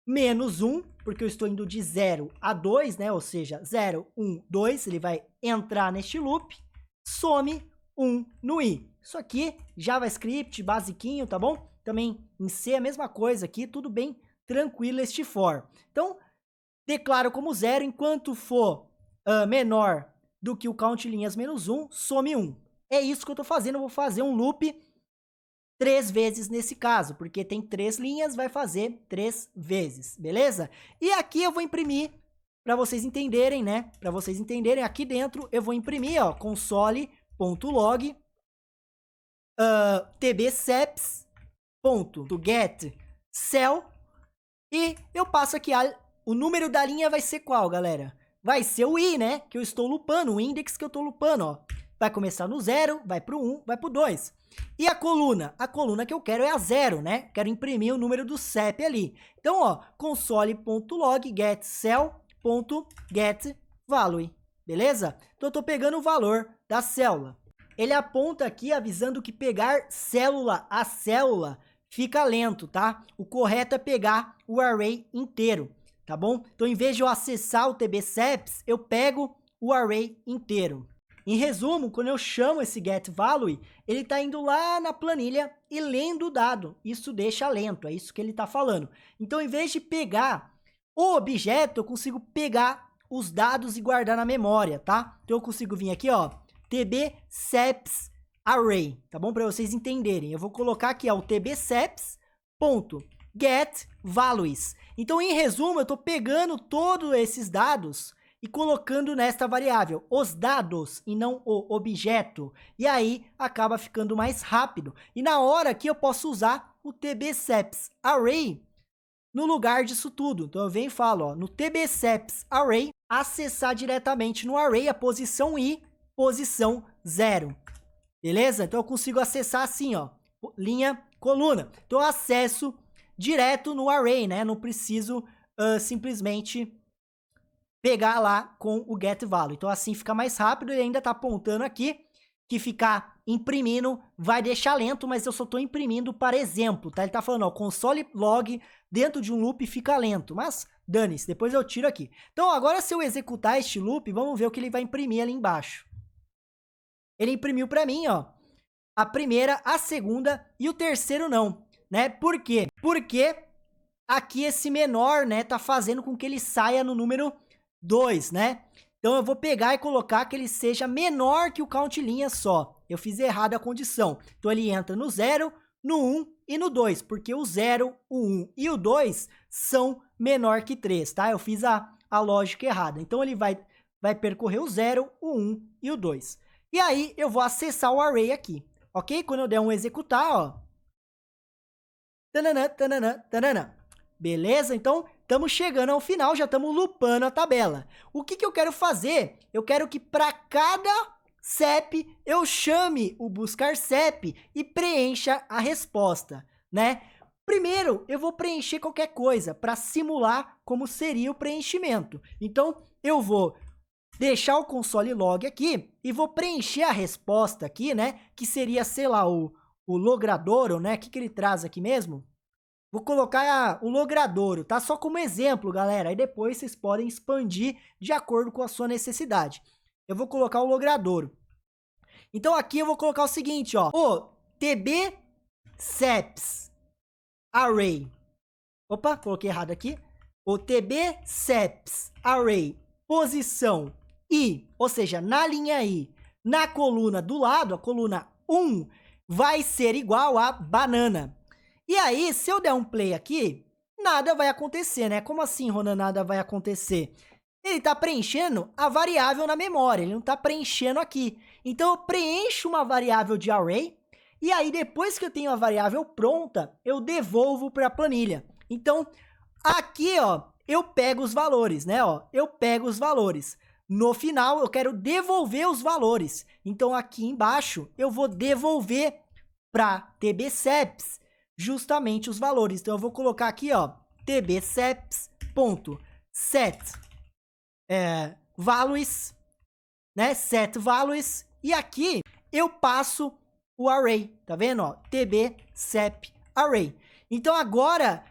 menos 1, porque eu estou indo de 0 a 2, né, ou seja, 0, 1, 2, ele vai entrar neste loop, some 1 no i. Isso aqui, JavaScript, basiquinho, tá bom? Também em C a mesma coisa aqui, tudo bem tranquilo este for. Então, declaro como 0, enquanto for menor do que o count linhas menos 1, some 1. É isso que eu estou fazendo, eu vou fazer um loop 3 vezes nesse caso, porque tem 3 linhas, vai fazer 3 vezes, beleza? E aqui eu vou imprimir, para vocês entenderem, né? Para vocês entenderem, aqui dentro eu vou imprimir, ó, console.log tbseps.get cell, e eu passo aqui, o número da linha vai ser qual, galera? Vai ser o i, né? Que eu estou loopando, o index que eu estou loopando, ó. Vai começar no 0, vai pro 1, vai pro 2. E a coluna? A coluna que eu quero é a 0, né? Quero imprimir o número do CEP ali. Então, ó, console.log getCell.getValue, beleza? Então, eu tô pegando o valor da célula. Ele aponta aqui avisando que pegar célula a célula fica lento, tá? O correto é pegar o array inteiro, tá bom? Então, em vez de eu acessar o tbseps, eu pego o array inteiro. Em resumo, quando eu chamo esse getValue, ele está indo lá na planilha e lendo o dado. Isso deixa lento, é isso que ele está falando. Então, em vez de pegar o objeto, eu consigo pegar os dados e guardar na memória, tá? Então, eu consigo vir aqui, ó, tbsepsArray, tá bom? Para vocês entenderem. Eu vou colocar aqui, ó, o tbseps.getValues. Então, em resumo, eu estou pegando todos esses dados e colocando nesta variável os dados e não o objeto. E aí, acaba ficando mais rápido. E na hora que eu posso usar o tbsepsArray no lugar disso tudo. Então, eu venho e falo, ó, no tbsepsArray, acessar diretamente no array a posição i, posição 0. Beleza? Então, eu consigo acessar assim, ó, linha, coluna. Então, eu acesso direto no array, né? Não preciso simplesmente pegar lá com o getValue. Então assim fica mais rápido e ainda tá apontando aqui que ficar imprimindo vai deixar lento, mas eu só tô imprimindo para exemplo, tá? Ele tá falando, ó, console log dentro de um loop fica lento, mas dane-se, depois eu tiro aqui. Então agora se eu executar este loop, vamos ver o que ele vai imprimir ali embaixo. Ele imprimiu para mim, ó, a primeira, a segunda e o terceiro não, né? Por quê? Porque aqui esse menor, né, tá fazendo com que ele saia no número 2, né? Então eu vou pegar e colocar que ele seja menor que o count linha só. Eu fiz errado a condição. Então ele entra no 0, no 1 e no 2, porque o 0, o 1 e o 2 são menor que 3, tá? Eu fiz a lógica errada. Então ele vai percorrer o 0, o 1 e o 2. E aí eu vou acessar o array aqui, ok? Quando eu der um executar, ó. Tananã, tananã, tananã. Beleza? Então, estamos chegando ao final, já estamos loopando a tabela. O que eu quero fazer? Eu quero que para cada CEP eu chame o buscar CEP e preencha a resposta, né? Primeiro, eu vou preencher qualquer coisa para simular como seria o preenchimento. Então, eu vou deixar o console log aqui e vou preencher a resposta aqui, né? Que seria, sei lá, o logradouro, né? O que ele traz aqui mesmo? Vou colocar o logradouro, tá? Só como exemplo, galera. Aí depois vocês podem expandir de acordo com a sua necessidade. Eu vou colocar o logradouro. Então aqui eu vou colocar o seguinte, ó. O TB CEPs array. Opa, coloquei errado aqui. O TB CEPs array posição I, ou seja, na linha I, na coluna do lado, a coluna 1, vai ser igual a banana. E aí, se eu der um play aqui, nada vai acontecer, né? Como assim, Ronan, nada vai acontecer? Ele está preenchendo a variável na memória, ele não está preenchendo aqui. Então, eu preencho uma variável de array, e aí, depois que eu tenho a variável pronta, eu devolvo para a planilha. Então, aqui, ó, eu pego os valores, né? Ó, eu pego os valores. No final, eu quero devolver os valores. Então, aqui embaixo, eu vou devolver para tbceps justamente os valores. Então, eu vou colocar aqui, ó, tbceps.set values, né? Set values. E aqui eu passo o array, tá vendo? Ó, tbcep array. Então, agora,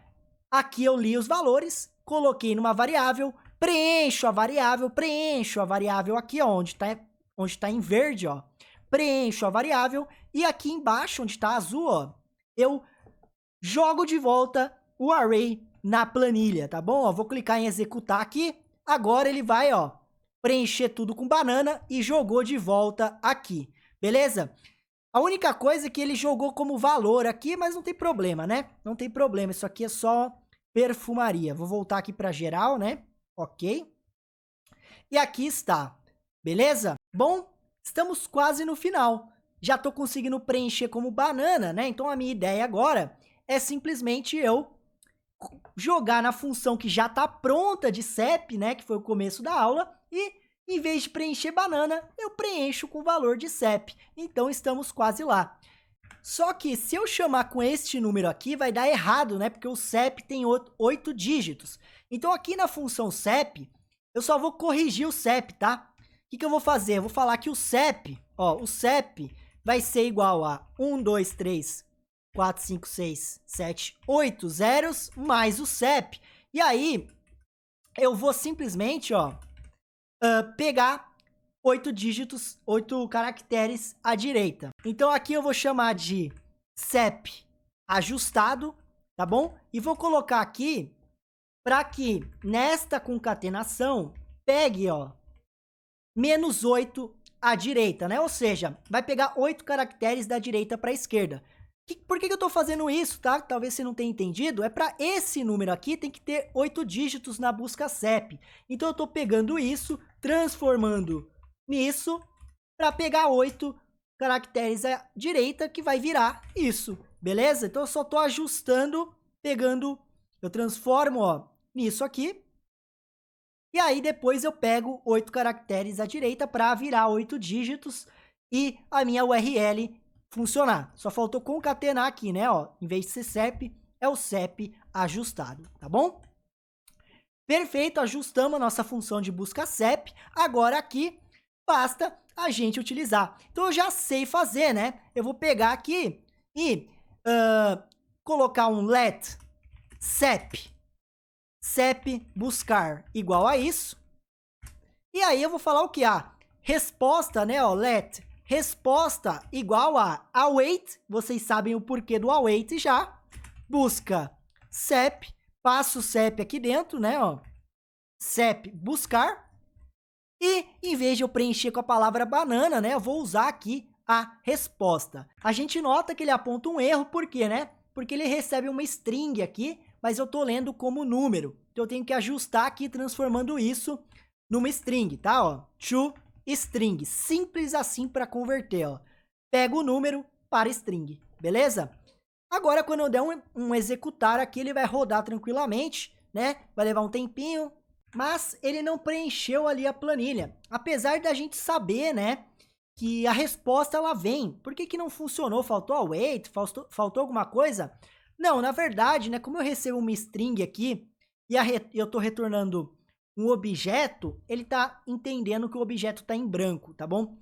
aqui eu li os valores, coloquei numa variável, preencho a variável aqui, ó, onde tá em verde, ó. Preencho a variável e aqui embaixo, onde tá azul, ó, eu jogo de volta o array na planilha, tá bom? Ó, vou clicar em executar aqui. Agora ele vai, ó, preencher tudo com banana e jogou de volta aqui, beleza? A única coisa é que ele jogou como valor aqui, mas não tem problema, né? Não tem problema, isso aqui é só perfumaria. Vou voltar aqui para geral, né? Ok. E aqui está, beleza? Bom, estamos quase no final. Já estou conseguindo preencher como banana, né? Então, a minha ideia agora é simplesmente eu jogar na função que já está pronta de CEP, né? Que foi o começo da aula. E, em vez de preencher banana, eu preencho com o valor de CEP. Então, estamos quase lá. Só que, se eu chamar com este número aqui, vai dar errado, né? Porque o CEP tem 8 dígitos. Então, aqui na função CEP, eu só vou corrigir o CEP, tá? O que eu vou fazer? Eu vou falar que o CEP, ó, o CEP vai ser igual a 1, 2, 3, 4, 5, 6, 7, 8 zeros mais o CEP. E aí, eu vou simplesmente, ó, pegar 8 dígitos, 8 caracteres à direita. Então, aqui eu vou chamar de CEP ajustado, tá bom? E vou colocar aqui para que nesta concatenação pegue, ó, menos 8 à direita, né? Ou seja, vai pegar 8 caracteres da direita para a esquerda. Por que eu estou fazendo isso, tá? Talvez você não tenha entendido. É para esse número aqui tem que ter 8 dígitos na busca CEP. Então, eu estou pegando isso, transformando nisso, para pegar 8 caracteres à direita, que vai virar isso, beleza? Então, eu só estou ajustando, pegando, eu transformo, ó, nisso aqui. E aí, depois eu pego 8 caracteres à direita para virar 8 dígitos e a minha URL funcionar. Só faltou concatenar aqui, né? Ó, em vez de ser CEP, é o CEP ajustado, tá bom? Perfeito, ajustamos a nossa função de busca CEP. Agora aqui, basta a gente utilizar. Então, eu já sei fazer, né? Eu vou pegar aqui e colocar um let CEP buscar igual a isso. E aí, eu vou falar o que? Resposta, né? Ó, let resposta igual a await. Vocês sabem o porquê do await já. Busca CEP. Passo o CEP aqui dentro, né? Ó, CEP buscar. E, em vez de eu preencher com a palavra banana, né? Eu vou usar aqui a resposta. A gente nota que ele aponta um erro, por quê, né? Porque ele recebe uma string aqui, mas eu tô lendo como número. Então, eu tenho que ajustar aqui, transformando isso numa string, tá? Ó, to string. Simples assim para converter, ó. Pega o número para string, beleza? Agora, quando eu der um executar aqui, ele vai rodar tranquilamente, né? Vai levar um tempinho, mas ele não preencheu ali a planilha. Apesar da gente saber, né, que a resposta ela vem. Por que que não funcionou? Faltou await? Faltou alguma coisa? Não, na verdade, né, como eu recebo uma string aqui e eu tô retornando um objeto, ele tá entendendo que o objeto tá em branco, tá bom?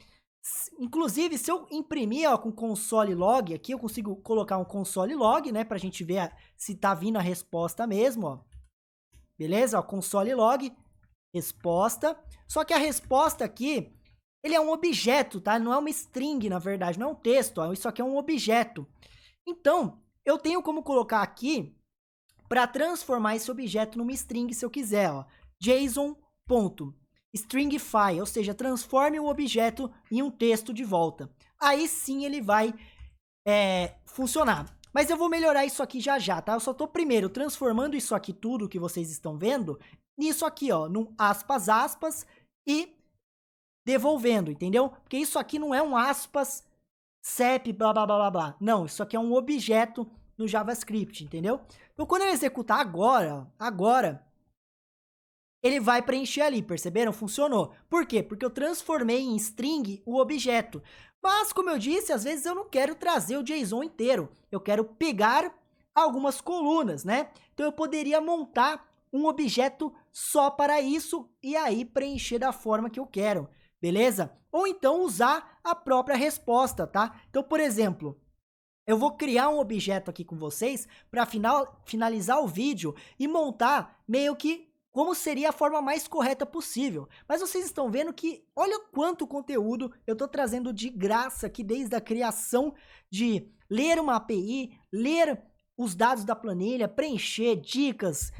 Inclusive, se eu imprimir, ó, com console log aqui, eu consigo colocar um console log, né, pra gente ver se tá vindo a resposta mesmo, ó. Beleza? Ó, console log, resposta. Só que a resposta aqui, ele é um objeto, tá? Não é uma string, na verdade, não é um texto, ó. Isso aqui é um objeto. Então, eu tenho como colocar aqui para transformar esse objeto numa string, se eu quiser, ó. JSON.stringify, ou seja, transforme o objeto em um texto de volta. Aí sim ele vai funcionar. Mas eu vou melhorar isso aqui já já, tá? Eu só tô primeiro transformando isso aqui tudo que vocês estão vendo nisso aqui, ó, num aspas, aspas e devolvendo, entendeu? Porque isso aqui não é um aspas, CEP, blá, blá, blá, blá, blá. Não, isso aqui é um objeto no JavaScript, entendeu? Então, quando eu executar agora, ele vai preencher ali, perceberam? Funcionou. Por quê? Porque eu transformei em string o objeto. Mas, como eu disse, às vezes eu não quero trazer o JSON inteiro. Eu quero pegar algumas colunas, né? Então, eu poderia montar um objeto só para isso e aí preencher da forma que eu quero, beleza? Ou então usar a própria resposta, tá? Então, por exemplo, eu vou criar um objeto aqui com vocês para finalizar o vídeo e montar meio que como seria a forma mais correta possível. Mas vocês estão vendo que olha quanto conteúdo eu estou trazendo de graça aqui desde a criação de ler uma API, ler os dados da planilha, preencher dicas,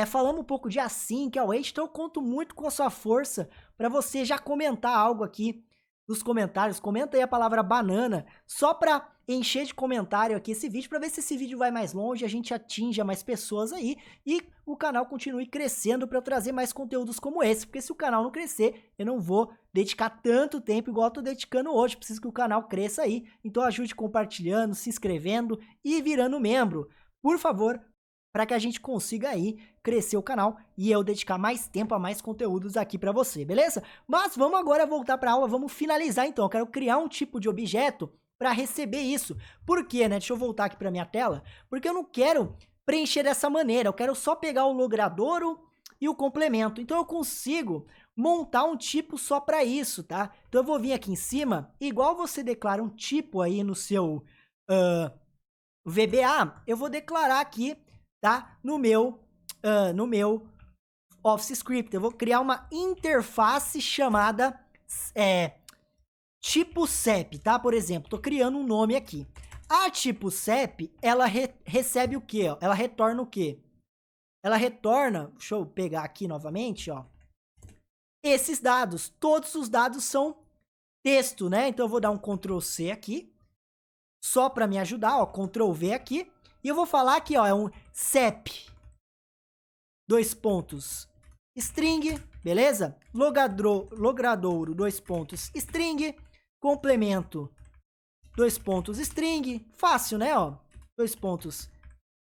falamos um pouco de async, await, então eu conto muito com a sua força para você já comentar algo aqui nos comentários. Comenta aí a palavra banana, só para encher de comentário aqui esse vídeo, para ver se esse vídeo vai mais longe, a gente atinja mais pessoas aí e o canal continue crescendo para eu trazer mais conteúdos como esse, porque se o canal não crescer, eu não vou dedicar tanto tempo igual eu tô dedicando hoje. Preciso que o canal cresça aí, então ajude compartilhando, se inscrevendo e virando membro, por favor, para que a gente consiga aí crescer o canal e eu dedicar mais tempo a mais conteúdos aqui para você, beleza? Mas vamos agora voltar para a aula, vamos finalizar então. Eu quero criar um tipo de objeto para receber isso. Por quê, né? Deixa eu voltar aqui para minha tela, porque eu não quero preencher dessa maneira, eu quero só pegar o logradouro e o complemento. Então eu consigo montar um tipo só para isso, tá? Então eu vou vir aqui em cima, igual você declara um tipo aí no seu VBA, eu vou declarar aqui, tá? No meu Office Script, eu vou criar uma interface chamada tipo CEP, tá? Por exemplo, tô criando um nome aqui. A tipo CEP, ela recebe o quê? Ó? Ela retorna o quê? Ela retorna, deixa eu pegar aqui novamente, ó. Esses dados, todos os dados são texto, né? Então eu vou dar um Ctrl C aqui, só para me ajudar, ó, Ctrl V aqui, e eu vou falar aqui, ó, é um CEP, dois pontos, string, beleza? Logradouro, dois pontos, string, complemento, dois pontos, string, fácil, né, ó, dois pontos,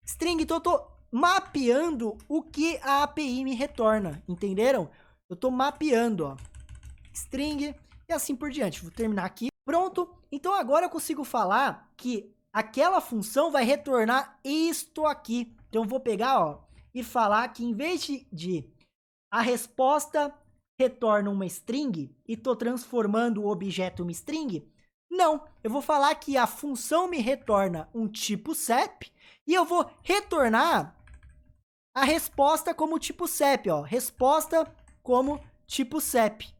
string, então eu tô mapeando o que a API me retorna, entenderam? Eu tô mapeando, ó, string e assim por diante. Vou terminar aqui. Pronto, então agora eu consigo falar que aquela função vai retornar isto aqui. Então eu vou pegar, ó, e falar que em vez de a resposta retorna uma string e estou transformando o objeto em uma string? Não, eu vou falar que a função me retorna um tipo CEP e eu vou retornar a resposta como tipo CEP, ó, resposta como tipo CEP.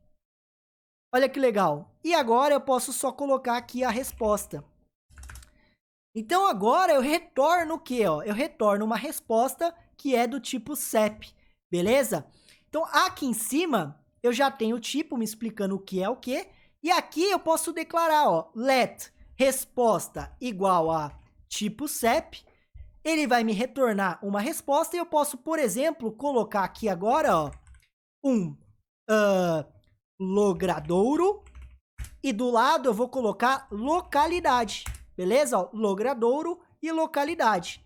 Olha que legal. E agora eu posso só colocar aqui a resposta. Então agora eu retorno o quê? Ó? Eu retorno uma resposta que é do tipo CEP, beleza? Então aqui em cima eu já tenho o tipo me explicando o que é o quê. E aqui eu posso declarar, ó, let resposta igual a tipo CEP. Ele vai me retornar uma resposta e eu posso, por exemplo, colocar aqui agora, ó, um logradouro e do lado eu vou colocar localidade, beleza? Ó, logradouro e localidade.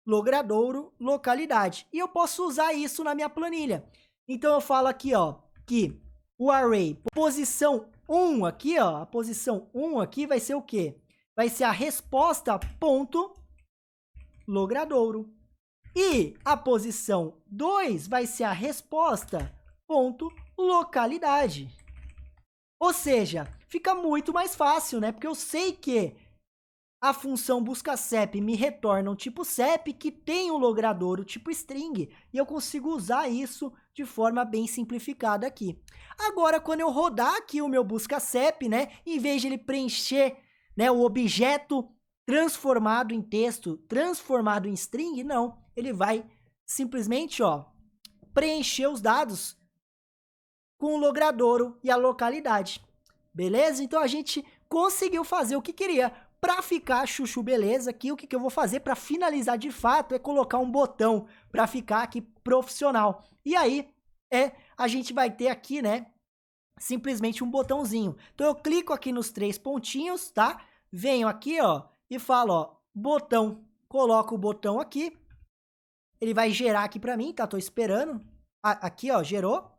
Logradouro, localidade. E eu posso usar isso na minha planilha. Então eu falo aqui, ó, que o array posição 1 aqui, ó, a posição 1 aqui vai ser o quê? Vai ser a resposta ponto logradouro. E a posição 2 vai ser a resposta ponto localidade. Ou seja, fica muito mais fácil, né? Porque eu sei que a função busca CEP me retorna um tipo CEP que tem um logradouro tipo string. E eu consigo usar isso de forma bem simplificada aqui. Agora, quando eu rodar aqui o meu busca CEP, né? Em vez de ele preencher, né, o objeto transformado em texto, transformado em string, não. Ele vai simplesmente, ó, preencher os dados com o logradouro e a localidade. Beleza? Então a gente conseguiu fazer o que queria. Para ficar chuchu beleza aqui, o que eu vou fazer para finalizar de fato é colocar um botão para ficar aqui profissional. E aí, a gente vai ter aqui, né, simplesmente um botãozinho. Então eu clico aqui nos 3 pontinhos, tá? Venho aqui, ó, e falo, ó, botão. Coloco o botão aqui. Ele vai gerar aqui para mim, tá? Tô esperando. Aqui, ó, gerou.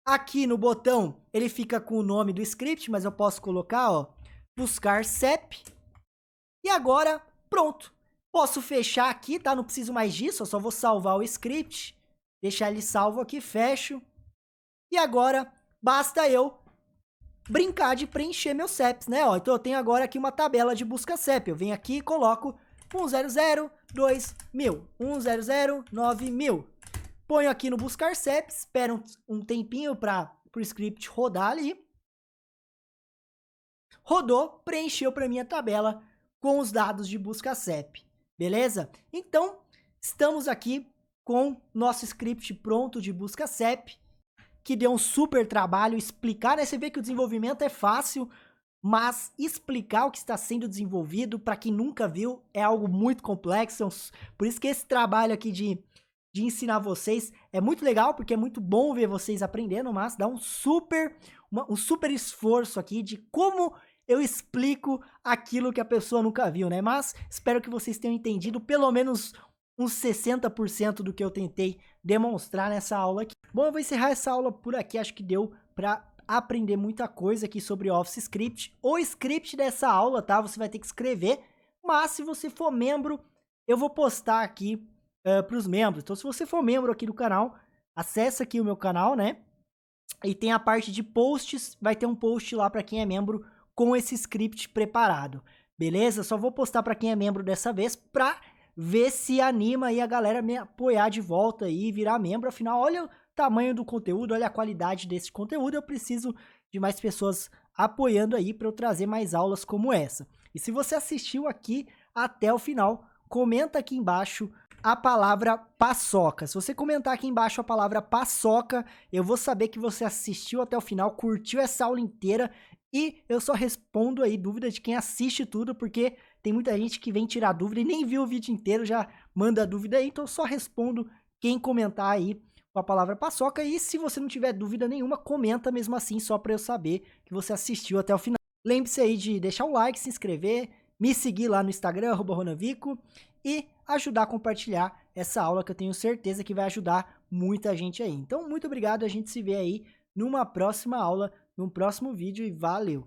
Aqui no botão, ele fica com o nome do script, mas eu posso colocar, ó, buscar CEP. E agora, pronto. Posso fechar aqui, tá? Não preciso mais disso, eu só vou salvar o script. Deixar ele salvo aqui, fecho. E agora, basta eu brincar de preencher meus CEPs, né? Ó, então eu tenho agora aqui uma tabela de busca CEP. Eu venho aqui e coloco 100, 2000, 100, 9000. Ponho aqui no buscar CEP, espero um tempinho para o script rodar ali. Rodou, preencheu para minha tabela com os dados de busca CEP, beleza? Então, estamos aqui com nosso script pronto de busca CEP, que deu um super trabalho explicar, né? Você vê que o desenvolvimento é fácil, mas explicar o que está sendo desenvolvido, para quem nunca viu, é algo muito complexo. Por isso que esse trabalho aqui de ensinar vocês é muito legal, porque é muito bom ver vocês aprendendo, mas dá um super esforço aqui de como eu explico aquilo que a pessoa nunca viu, né? Mas espero que vocês tenham entendido pelo menos uns 60% do que eu tentei demonstrar nessa aula aqui. Bom, eu vou encerrar essa aula por aqui, acho que deu para aprender muita coisa aqui sobre Office Script. O script dessa aula, tá? Você vai ter que escrever, mas se você for membro, eu vou postar aqui para os membros. Então, se você for membro aqui do canal, acessa aqui o meu canal, né? E tem a parte de posts, vai ter um post lá para quem é membro com esse script preparado, beleza? Só vou postar para quem é membro dessa vez para ver se anima aí a galera me apoiar de volta e virar membro. Afinal, olha o tamanho do conteúdo, olha a qualidade desse conteúdo. Eu preciso de mais pessoas apoiando aí para eu trazer mais aulas como essa. E se você assistiu aqui até o final, comenta aqui embaixo a palavra paçoca. Se você comentar aqui embaixo a palavra paçoca, eu vou saber que você assistiu até o final, curtiu essa aula inteira, e eu só respondo aí dúvida de quem assiste tudo, porque tem muita gente que vem tirar dúvida e nem viu o vídeo inteiro, já manda dúvida aí, então eu só respondo quem comentar aí com a palavra paçoca. E se você não tiver dúvida nenhuma, comenta mesmo assim, só para eu saber que você assistiu até o final. Lembre-se aí de deixar o like, se inscrever, me seguir lá no Instagram, @ronavico, e ajudar a compartilhar essa aula, que eu tenho certeza que vai ajudar muita gente aí. Então, muito obrigado, a gente se vê aí numa próxima aula, num próximo vídeo, e valeu!